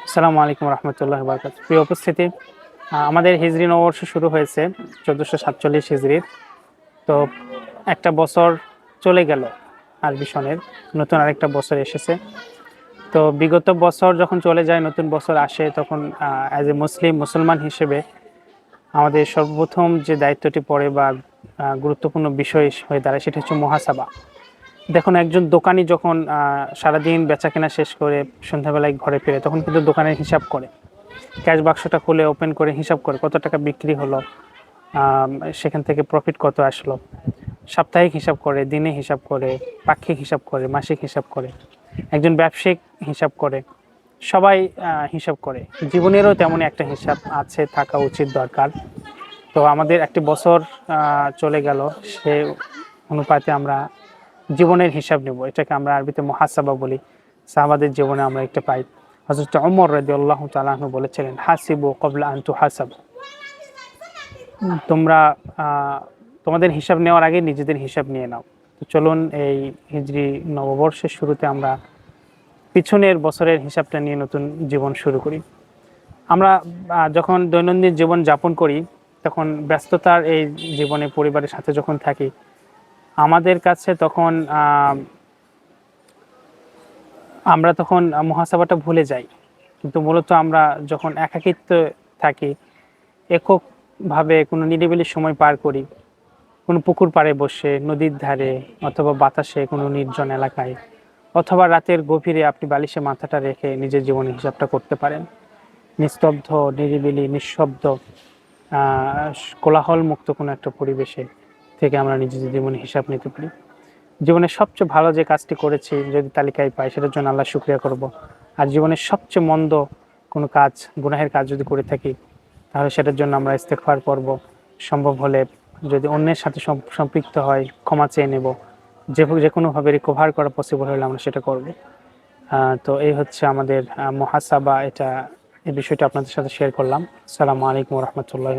আসসালামু আলাইকুম রহমতুল্লাহ বরকাত। প্রিয় উপস্থিতি, আমাদের হিজরি নববর্ষ শুরু হয়েছে 1447 হিজরির। তো একটা বছর চলে গেল, আরবি সনের নতুন আরেকটা বছর এসেছে। তো বিগত বছর যখন চলে যায়, নতুন বছর আসে, তখন অ্যাজ এ মুসলমান হিসেবে আমাদের সর্বপ্রথম যে দায়িত্বটি পড়ে বা গুরুত্বপূর্ণ বিষয় হয়ে দাঁড়ায়, সেটা হচ্ছে মুহাসাবা। দেখুন, একজন দোকানি যখন সারাদিন বেচাকেনা শেষ করে সন্ধ্যাবেলায় ঘরে ফিরে, তখন কিন্তু দোকানের হিসাব করে, ক্যাশ বাক্সটা খুলে ওপেন করে হিসাব করে কত টাকা বিক্রি হলো, আম, সেখান থেকে প্রফিট কত আসলো। সাপ্তাহিক হিসাব করে, দিনে হিসাব করে, পাক্ষিক হিসাব করে, মাসিক হিসাব করে, একজন ব্যবসায়িক হিসাব করে, সবাই হিসাব করে। জীবনেরও তেমন একটা হিসাব আছে, থাকা উচিত, দরকার। তো আমাদের একটি বছর চলে গেল, সে অনুপাতে আমরা জীবনের হিসাব নেব, এটাকে আমরা আরবিতে মুহাসাবা বলি। সাহাবাদের জীবনে আমরা একটা পাই। হযরত ওমর রাদিয়াল্লাহু তাআলা আনহু বলেছিলেন, হাসিবু ক্বাবলা আন তুহাসাবু। তোমরা তোমাদের হিসাব নেওয়ার আগে নিজেদের হিসাব নিয়ে নাও। তো চলুন, এই হিজরি নববর্ষের শুরুতে আমরা পিছনের বছরের হিসাবটা নিয়ে নতুন জীবন শুরু করি। আমরা যখন দৈনন্দিন জীবন যাপন করি, তখন ব্যস্ততার এই জীবনে পরিবারের সাথে যখন থাকি, আমাদের কাছে তখন আমরা তখন মুহাসাবাটা ভুলে যাই। কিন্তু মূলত আমরা যখন একাকিত্ব থাকি, এককভাবে কোনো নিরিবিলি সময় পার করি, কোনো পুকুর পাড়ে বসে, নদীর ধারে, অথবা বাতাসে কোনো নির্জন এলাকায়, অথবা রাতের গভীরে আপনি বালিশে মাথাটা রেখে নিজের জীবনের হিসাবটা করতে পারেন। নিস্তব্ধ, নিরিবিলি, নিঃশব্দ, কোলাহল মুক্ত কোনো একটা পরিবেশে থেকে আমরা নিজেদের জীবনের হিসাব নিতে পারি। জীবনের সবচেয়ে ভালো যে কাজটি করেছি যদি তালিকায় পাই, সেটার জন্য আল্লাহ শুকরিয়া করব। আর জীবনের সবচেয়ে মন্দ কোনো কাজ, গুনাহের কাজ যদি করে থাকি, তাহলে সেটার জন্য আমরা ইস্তেগফার করব। সম্ভব হলে যদি অন্যের সাথে সম্পৃক্ত হয়, ক্ষমা চেয়ে নেব। যে কোনোভাবে রিকভার করা পসিবল হলে আমরা সেটা করব। তো এই হচ্ছে আমাদের মুহাসাবা। এই বিষয়টা আপনাদের সাথে শেয়ার করলাম। আসসালামু আলাইকুম রহমতুল্লাহ।